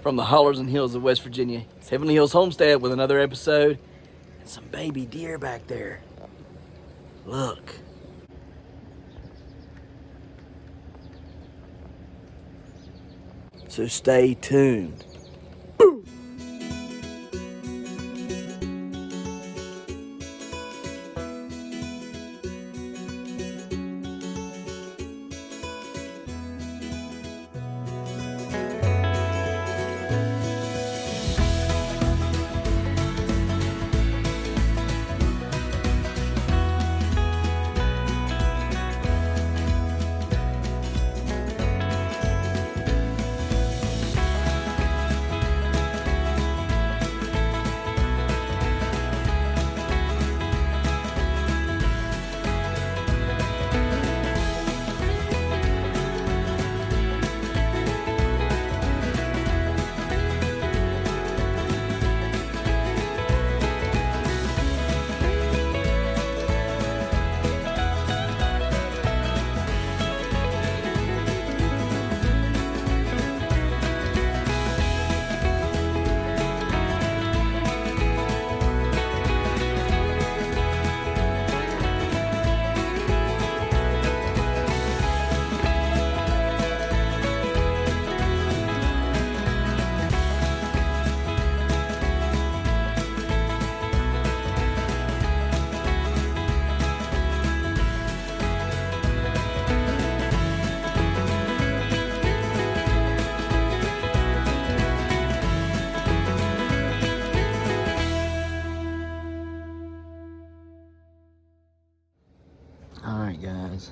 from the hollers and hills of West Virginia. It's Heavenly Hills Homestead with another episode and some baby deer back there. Look. So stay tuned. Alright guys,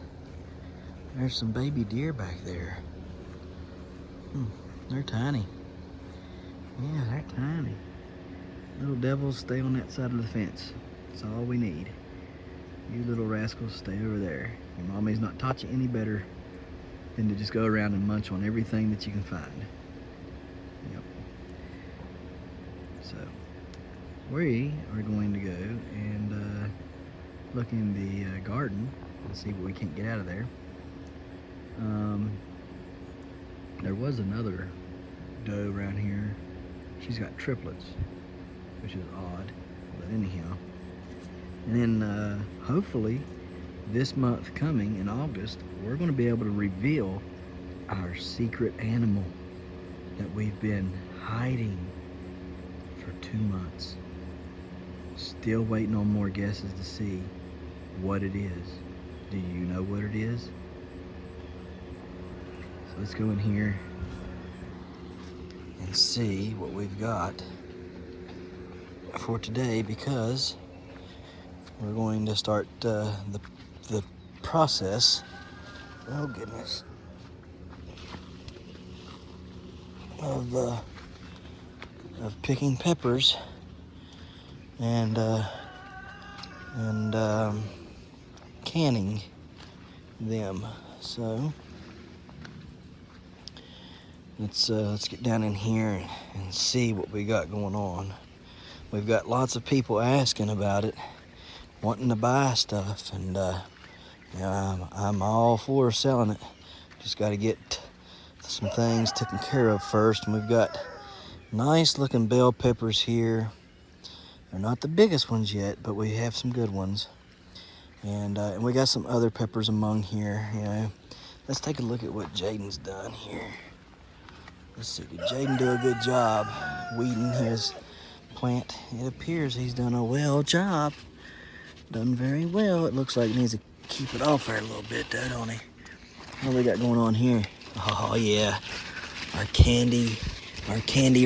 there's some baby deer back there. They're tiny. Yeah, they're tiny. Little devils, stay on that side of the fence. That's all we need. You little rascals, stay over there. Your mommy's not taught you any better than to just go around and munch on everything that you can find. Yep. So, we are going to go and look in the garden and see what we can't get out of there. There was another doe around here. She's got triplets, which is odd, but anyhow. And then hopefully this month coming in August, we're going to be able to reveal our secret animal that we've been hiding for 2 months. Still waiting on more guesses to see what it is. Do you know what it is? So let's go in here and see what we've got for today, because we're going to start the process, oh goodness, of picking peppers and canning them. So let's get down in here and see what we got going on. We've got lots of people asking about it, wanting to buy stuff, and I'm all for selling it. Just got to get some things taken care of first. And we've got nice looking bell peppers here. They're not the biggest ones yet, but we have some good ones. And we got some other peppers among here. You know, let's take a look at what Jaden's done here. Let's see, did Jaden do a good job weeding his plant? It appears he's done a well job. Done very well. It looks like he needs to keep it off there a little bit, don't he? What do we got going on here? Oh yeah, our candy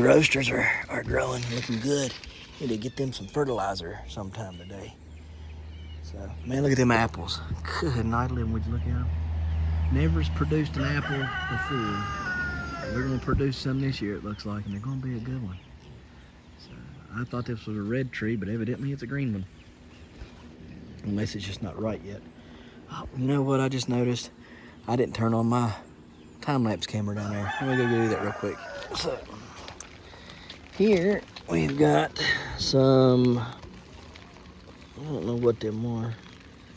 roasters are growing, looking good. Need to get them some fertilizer sometime today. So, man, look at them apples. Good night, would you look at them? Never's produced an apple before. We're gonna produce some this year, it looks like, and they're gonna be a good one. So, I thought this was a red tree, but evidently it's a green one. Unless it's just not right yet. Oh, you know what I just noticed? I didn't turn on my time-lapse camera down there. Let me go do that real quick. So, here we've got some, I don't know what them are,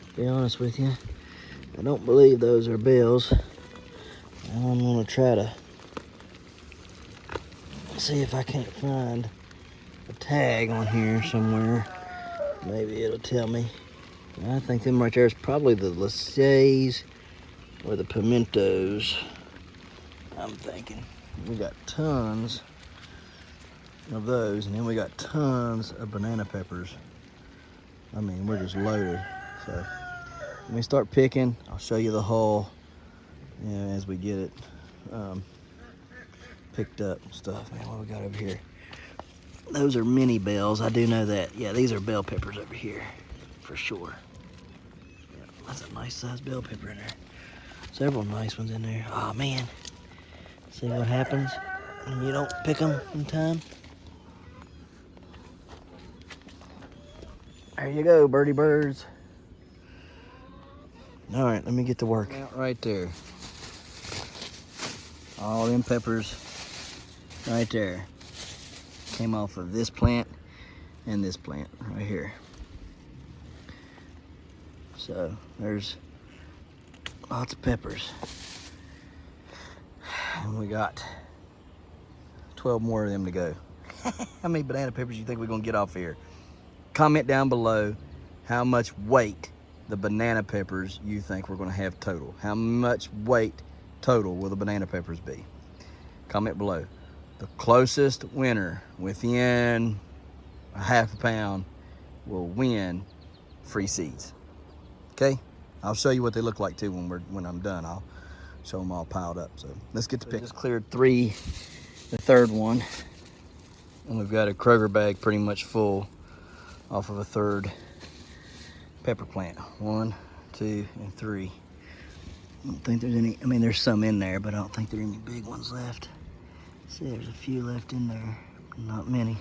to be honest with you. I don't believe those are bells. I'm gonna try to see if I can't find a tag on here somewhere. Maybe it'll tell me. I think them right there is probably the Lassiers or the Pimentos. I'm thinking. We got tons of those, and then we got tons of banana peppers. I mean, we're just loaded. So let me start picking. I'll show you the haul, you know, as we get it picked up and stuff. Man, what we got over here? Those are mini bells. I do know that. Yeah, these are bell peppers over here for sure. Yeah, that's a nice sized bell pepper in there. Several nice ones in there. Oh man. See what happens when you don't pick them in time? There you go, birdie birds. All right, let me get to work. Right there. All them peppers right there came off of this plant and this plant right here. So there's lots of peppers. And we got 12 more of them to go. How many banana peppers you think we're gonna get off here? Comment down below how much weight the banana peppers you think we're gonna have total. How much weight total will the banana peppers be? Comment below. The closest winner within a half a pound will win free seeds. Okay? I'll show you what they look like too when I'm done. I'll show them all piled up. So let's get to pick. Just cleared 3, the third one. And we've got a Kroger bag pretty much full off of a third pepper plant. 1, 2, and 3. I don't think there's any, I mean, there's some in there, but I don't think there are any big ones left. See, there's a few left in there, not many.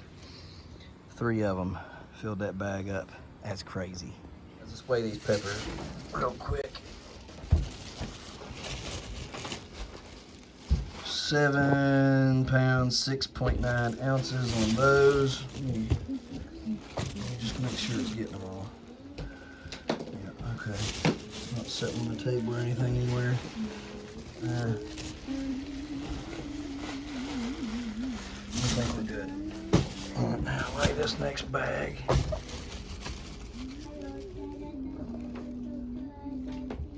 3 of them filled that bag up. That's crazy. Let's just weigh these peppers real quick. 7 pounds, 6.9 ounces on those. Let me just make sure it's getting them all. Yeah, okay. It's not sitting on the table or anything anywhere. I think we're good. All right, now weigh this next bag.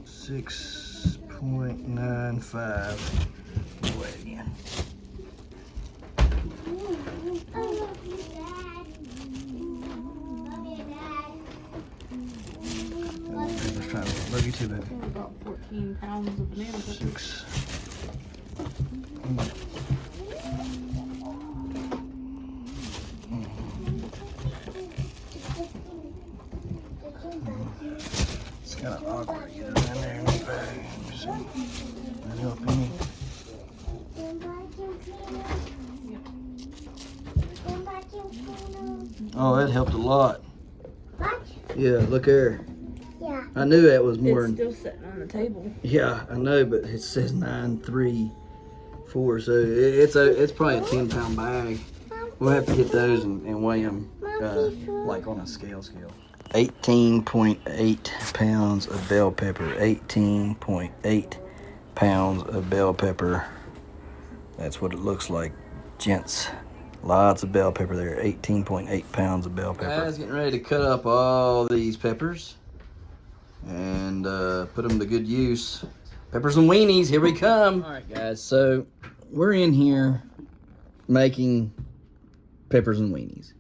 6.95. Weigh it again. Love you too, baby. About 14 pounds of banana peppers. 6. It's kind of awkward to get it in there in the bag. That help any? Oh, that helped a lot. What? Yeah, look there. Yeah. I knew that was more. It's still sitting on the table. Yeah, I know, but it says 934, so it's probably a 10-pound bag. We'll have to get those and weigh them like on a scale. 18.8 pounds of bell pepper. 18.8 pounds of bell pepper. That's what it looks like, gents. Lots of bell pepper there. 18.8 pounds of bell pepper. Guys, getting ready to cut up all these peppers and put them to good use. Peppers and weenies, here we come. All right, guys, so we're in here making peppers and weenies.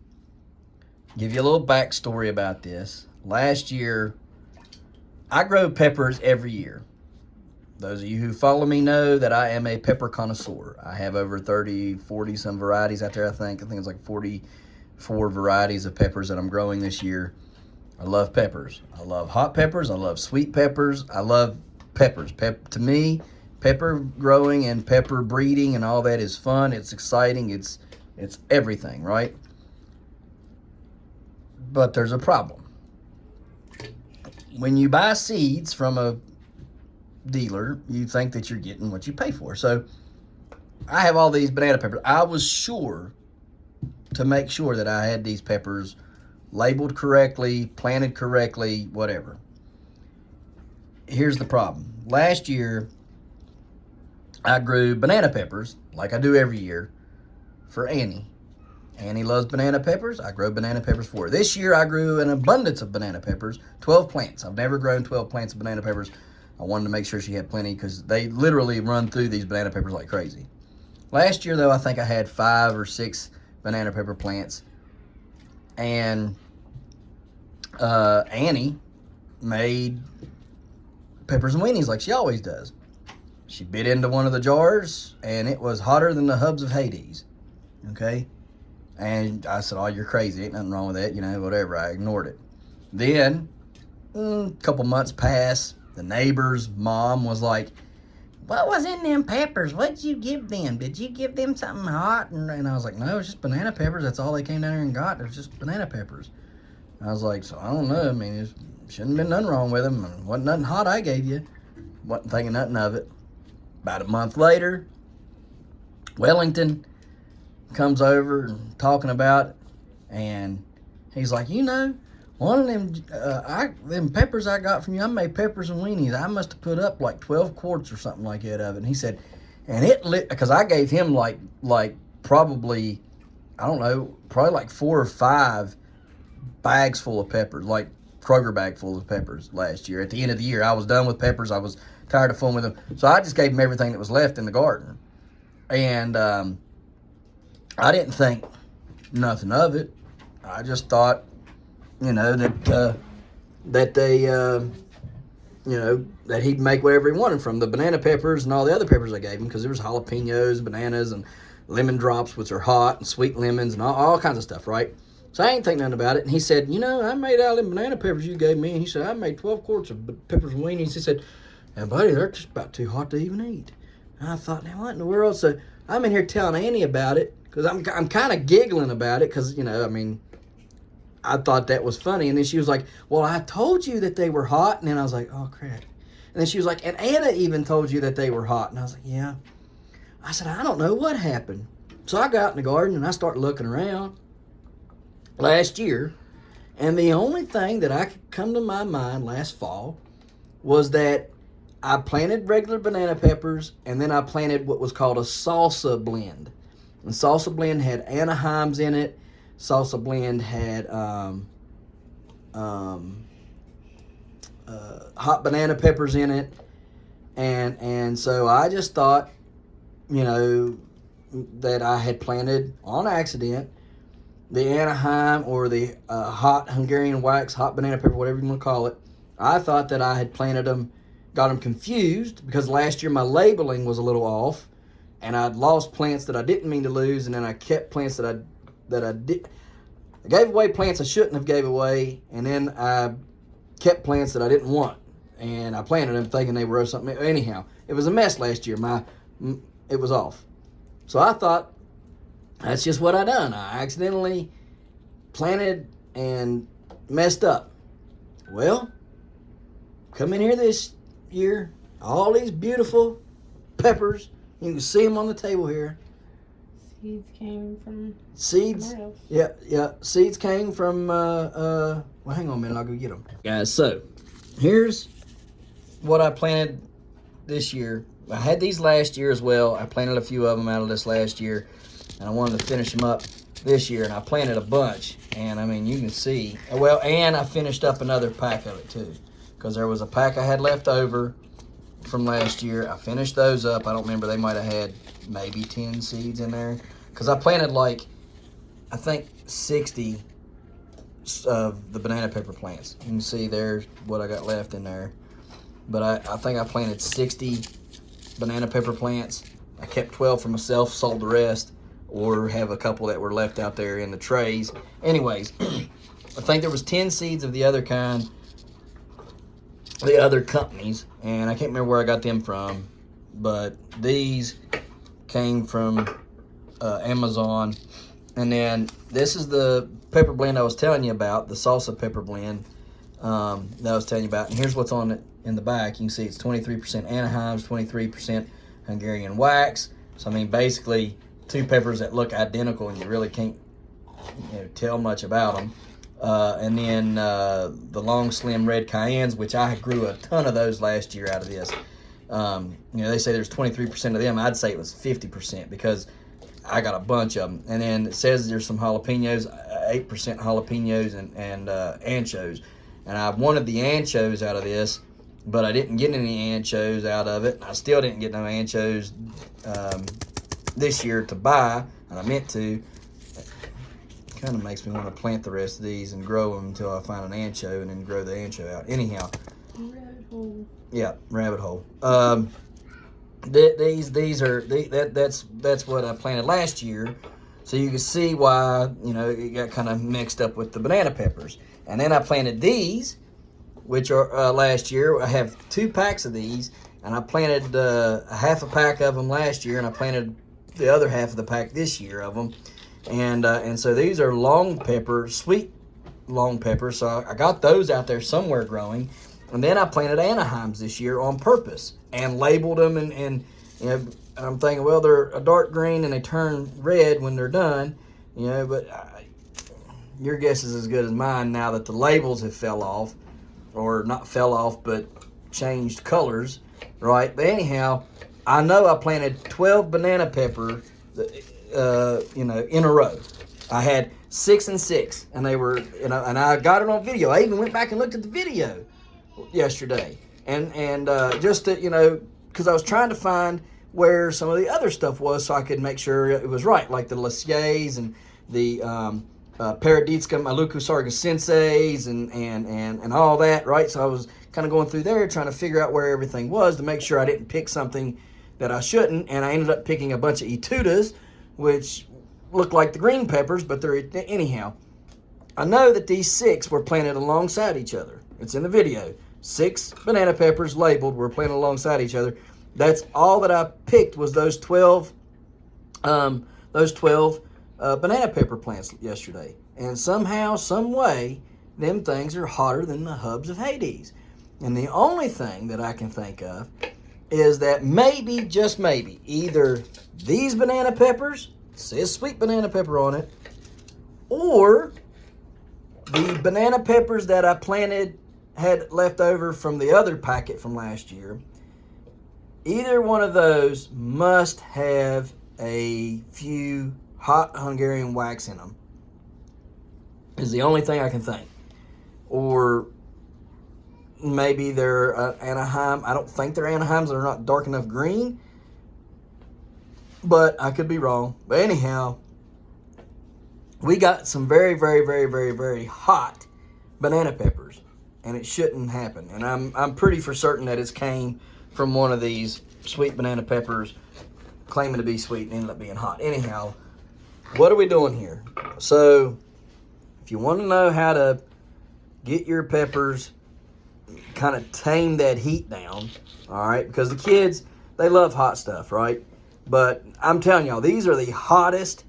Give you a little backstory about this. Last year, I grow peppers every year. Those of you who follow me know that I am a pepper connoisseur. I have over 30, 40 some varieties out there, I think. I think it's like 44 varieties of peppers that I'm growing this year. I love peppers. I love hot peppers. I love sweet peppers. I love peppers. To me, pepper growing and pepper breeding and all that is fun. It's exciting. It's everything, right? But there's a problem. When you buy seeds from a dealer, you think that you're getting what you pay for. So I have all these banana peppers. I was sure to make sure that I had these peppers labeled correctly, planted correctly, whatever. Here's the problem. Last year, I grew banana peppers, like I do every year, for Annie. Annie loves banana peppers. I grow banana peppers for her. This year I grew an abundance of banana peppers, 12 plants. I've never grown 12 plants of banana peppers. I wanted to make sure she had plenty because they literally run through these banana peppers like crazy. Last year, though, I think I had 5 or 6 banana pepper plants. And Annie made peppers and weenies like she always does. She bit into one of the jars, and it was hotter than the hubs of Hades. Okay? And I said, oh, you're crazy. Ain't nothing wrong with that. You know, whatever. I ignored it. Then, a couple months passed. The neighbor's mom was like, what was in them peppers? What did you give them? Did you give them something hot? And I was like, no, it's just banana peppers. That's all they came down here and got. It's just banana peppers. I was like, so I don't know. I mean, it shouldn't have been nothing wrong with them. Wasn't nothing hot I gave you. Wasn't thinking nothing of it. About a month later, Wellington comes over and talking about it, and he's like, you know, one of them peppers I got from you, I made peppers and weenies. I must have put up like 12 quarts or something like that of it. And he said, and it lit, because I gave him like probably, I don't know, probably like 4 or 5 bags full of peppers, like Kroger bag full of peppers last year. At the end of the year, I was done with peppers. I was tired of fooling with them. So I just gave him everything that was left in the garden. And I didn't think nothing of it. I just thought, you know, that they, you know, that he'd make whatever he wanted from the banana peppers and all the other peppers I gave him, because there was jalapenos, bananas, and lemon drops, which are hot, and sweet lemons, and all kinds of stuff, right? So I ain't think nothing about it. And he said, you know, I made all them banana peppers you gave me. And he said, I made 12 quarts of peppers and weenies. He said, and buddy, they're just about too hot to even eat. And I thought, now what in the world? So I'm in here telling Annie about it, because I'm kind of giggling about it, because, you know, I mean, I thought that was funny. And then she was like, well, I told you that they were hot. And then I was like, oh, crap. And then she was like, and Anna even told you that they were hot. And I was like, yeah. I said, I don't know what happened. So I got out in the garden and I started looking around last year. And the only thing that I could come to my mind last fall was that I planted regular banana peppers, and then I planted what was called a salsa blend. And salsa blend had Anaheims in it. Salsa blend had hot banana peppers in it, and so I just thought, you know, that I had planted on accident the Anaheim or the hot Hungarian wax, hot banana pepper, whatever you want to call it. I thought that I had planted them, got them confused, because last year my labeling was a little off, and I'd lost plants that I didn't mean to lose, and then I kept plants that I did. I gave away plants I shouldn't have gave away, and then I kept plants that I didn't want, and I planted them thinking they were something. Anyhow, it was a mess last year. It was off. So I thought, that's just what I done. I accidentally planted and messed up. Well, come in here this year, all these beautiful peppers. You can see them on the table here. Seeds came from seeds. somewhere else. Yeah. Seeds came from. Well, hang on a minute. I'll go get them, guys. So, here's what I planted this year. I had these last year as well. I planted a few of them out of this last year, and I wanted to finish them up this year. And I planted a bunch, and I mean, you can see. Well, and I finished up another pack of it too, because there was a pack I had left over from last year. I finished those up. I don't remember, they might have had maybe 10 seeds in there, because I planted like, I think 60 of the banana pepper plants. You can see there's what I got left in there, but I think I planted 60 banana pepper plants. I kept 12 for myself, sold the rest, or have a couple that were left out there in the trays. Anyways, I think there was 10 seeds of the other kind, the other companies, and I can't remember where I got them from, but these came from Amazon. And then this is the pepper blend I was telling you about, the salsa pepper blend that I was telling you about. And here's what's on it in the back. You can see it's 23% Anaheims, 23% Hungarian wax. So I mean, basically 2 peppers that look identical, and you really can't, you know, tell much about them. And then the long slim red cayennes, which I grew a ton of those last year out of this. You know, they say there's 23% of them. I'd say it was 50%, because I got a bunch of them. And then it says there's some jalapenos, 8% jalapenos and anchos. And I wanted the anchos out of this, but I didn't get any anchos out of it. I still didn't get no anchos this year to buy, and I meant to. Kind of makes me want to plant the rest of these and grow them until I find an ancho and then grow the ancho out. Anyhow. Rabbit hole. Yeah, rabbit hole. That's what I planted last year, so you can see why it got kind of mixed up with the banana peppers. And then I planted these, which are last year. I have 2 packs of these, and I planted a half a pack of them last year, and I planted the other half of the pack this year of them. And so these are long pepper, sweet long peppers. So I got those out there somewhere growing. And then I planted Anaheims this year on purpose and labeled them. And I'm thinking, well, they're a dark green and they turn red when they're done. But your guess is as good as mine now that the labels have fell off. Or not fell off, but changed colors, right? But anyhow, I know I planted 12 banana pepper in a row. I had 6 and 6, and they were, and I got it on video. I even went back and looked at the video yesterday, and just to, because I was trying to find where some of the other stuff was, so I could make sure it was right, like the Lasiers and the Paraditska Maluku Sargasenses and all that, right? So I was kind of going through there trying to figure out where everything was to make sure I didn't pick something that I shouldn't, and I ended up picking a bunch of Etudas, which look like the green peppers, but they're, anyhow. I know that these 6 were planted alongside each other. It's in the video. 6 banana peppers labeled were planted alongside each other. That's all that I picked was those 12 banana pepper plants yesterday. And somehow, some way, them things are hotter than the hubs of Hades. And the only thing that I can think of is that maybe, just maybe, either these banana peppers, says sweet banana pepper on it, or the banana peppers that I planted had left over from the other packet from last year. Either one of those must have a few hot Hungarian wax in them. Is the only thing I can think. Or maybe they're Anaheim. I don't think they're Anaheims. They're not dark enough green. But I could be wrong. But anyhow, we got some very, very, very, very, very hot banana peppers. And it shouldn't happen. And I'm pretty for certain that it came from one of these sweet banana peppers claiming to be sweet and ended up being hot. Anyhow, what are we doing here? So, if you want to know how to get your peppers, kind of tame that heat down, all right? Because the kids, they love hot stuff, right? But I'm telling y'all, these are the hottest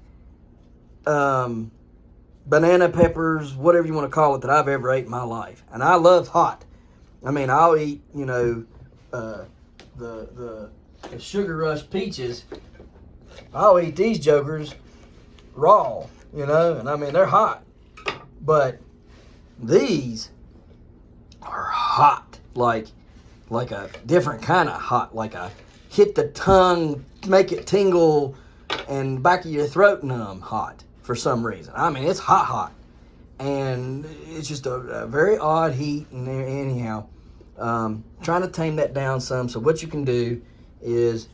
banana peppers, whatever you want to call it, that I've ever ate in my life. And I love hot. I mean, I'll eat, the Sugar Rush peaches. I'll eat these jokers raw, and I mean, they're hot. But these are hot, like a different kind of hot, like a hit the tongue, make it tingle, and back of your throat numb hot for some reason. I mean, it's hot. And it's just a very odd heat. And anyhow, trying to tame that down some. So what you can do is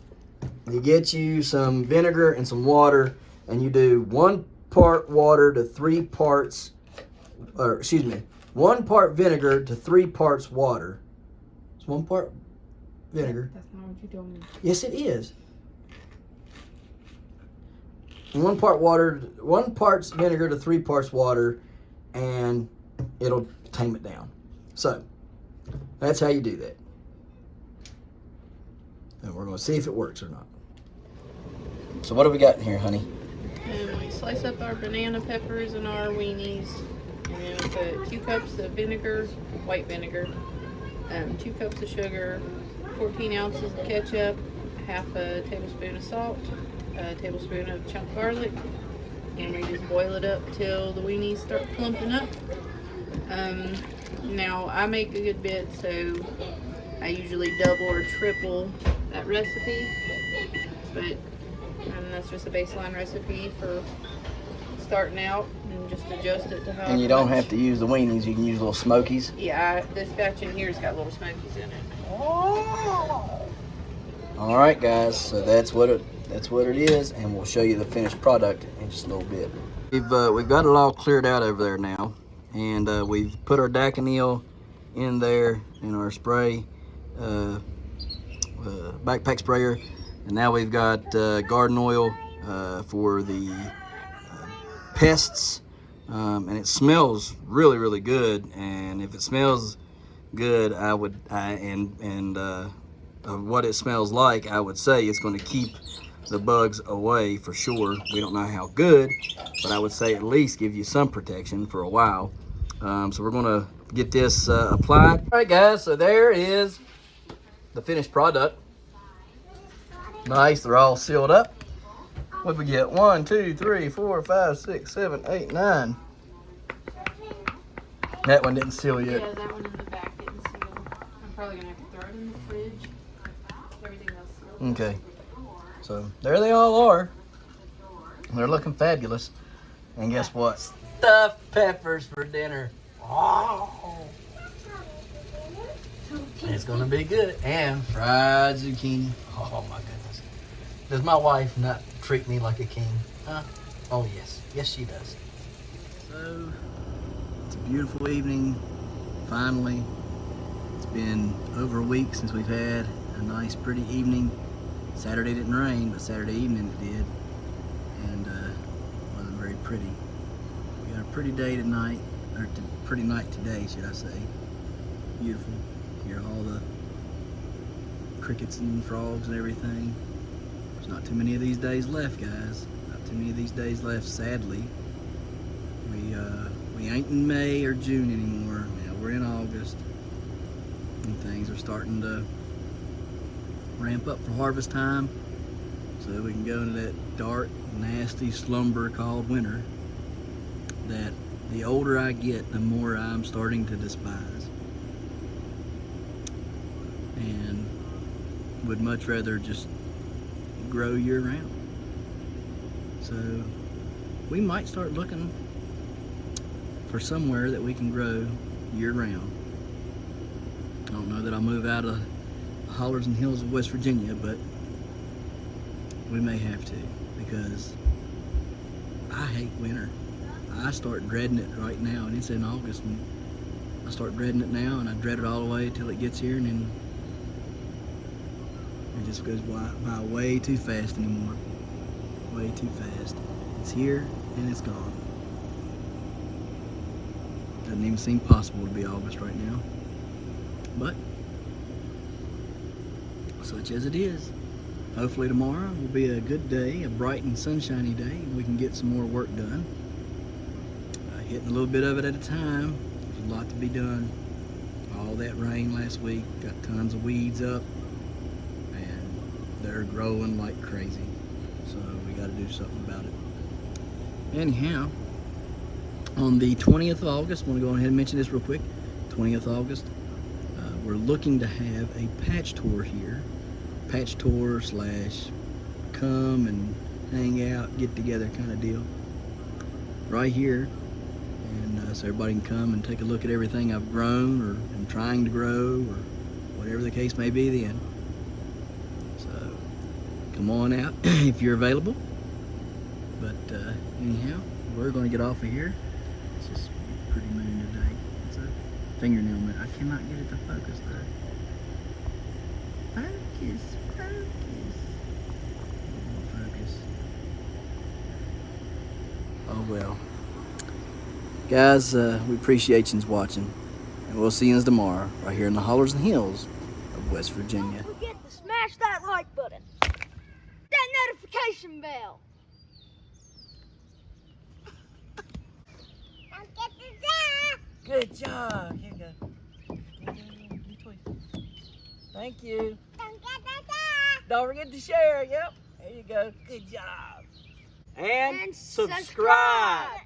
you get you some vinegar and some water, and you do 1 part water to 3 parts, 1 part vinegar to 3 parts water. It's 1 part vinegar. That's not what you told me. Yes, it is. 1 part water, 1 parts vinegar to 3 parts water, and it'll tame it down. So, that's how you do that. And we're going to see if it works or not. So what do we got in here, honey? And we slice up our banana peppers and our weenies. And then we put 2 cups of vinegar, white vinegar, 2 cups of sugar, 14 ounces of ketchup, half a tablespoon of salt, a tablespoon of chopped garlic, and we just boil it up till the weenies start clumping up. Now I make a good bit, so I usually double or triple that recipe, but I and that's just a baseline recipe for starting out, and just adjust it to how. And you don't have to use the weenies, you can use little smokies. Yeah, this batch in here's got little smokies in it. All right, guys, so that's what it is, and we'll show you the finished product in just a little bit. We've got it all cleared out over there now, and we've put our Daconil in there in our spray backpack sprayer, and now we've got garden oil for the pests, and it smells really, really good. And if it smells good, what it smells like, I would say it's going to keep the bugs away for sure. We don't know how good, but I would say at least give you some protection for a while. So we're going to get this applied. All right, guys, so there is the finished product. Nice, they're all sealed up. What did we get? 1, 2, 3, 4, 5, 6, 7, 8, 9. That one didn't seal yet. Yeah, that one in the back didn't seal. I'm probably gonna have to throw it in the fridge. Everything else sealed. Okay, so there they all are. They're looking fabulous. And guess what? Stuffed peppers for dinner. Oh, it's gonna be good. And fried zucchini. Oh my goodness. Does my wife not treat me like a king? Huh? Oh yes, yes she does. So it's a beautiful evening. Finally, it's been over a week since we've had a nice, pretty evening. Saturday didn't rain, but Saturday evening it did, and wasn't very pretty. We got a pretty day tonight, or pretty night today, should I say? Beautiful. Hear all the crickets and frogs and everything. There's not too many of these days left, guys. Not too many of these days left, sadly. We ain't in May or June anymore. Now we're in August, and things are starting to ramp up for harvest time, so that we can go into that dark, nasty slumber called winter that the older I get, the more I'm starting to despise, and would much rather just grow year round. So we might start looking for somewhere that we can grow year round. I don't know that I'll move out of hollers and hills of West Virginia, but we may have to, because I hate winter. I start dreading it right now, and it's in August, and I start dreading it now, and I dread it all the way till it gets here, and then it just goes by way too fast anymore. Way too fast. It's here and it's gone. Doesn't even seem possible to be August right now, but such as it is. Hopefully tomorrow will be a good day, a bright and sunshiny day, and we can get some more work done. Hitting a little bit of it at a time. There's a lot to be done. All that rain last week got tons of weeds up, and they're growing like crazy. So we got to do something about it. Anyhow, on the 20th of August, I want to go ahead and mention this real quick. 20th of August, we're looking to have a patch tour here. Patch tour / come and hang out, get together kind of deal. Right here. And so everybody can come and take a look at everything I've grown or am trying to grow, or whatever the case may be then. So come on out if you're available. But anyhow, we're going to get off of here. It's just a pretty moon today. It's a fingernail moon. I cannot get it to focus though. Focus, focus. Focus. Oh well. Guys, we appreciate you watching, and we'll see you tomorrow right here in the hollers and hills of West Virginia. Don't forget to smash that like button, that notification bell. Don't get the Good job. Here you go. Thank you. Don't get the Don't forget to share. Yep. There you go. Good job. And And subscribe.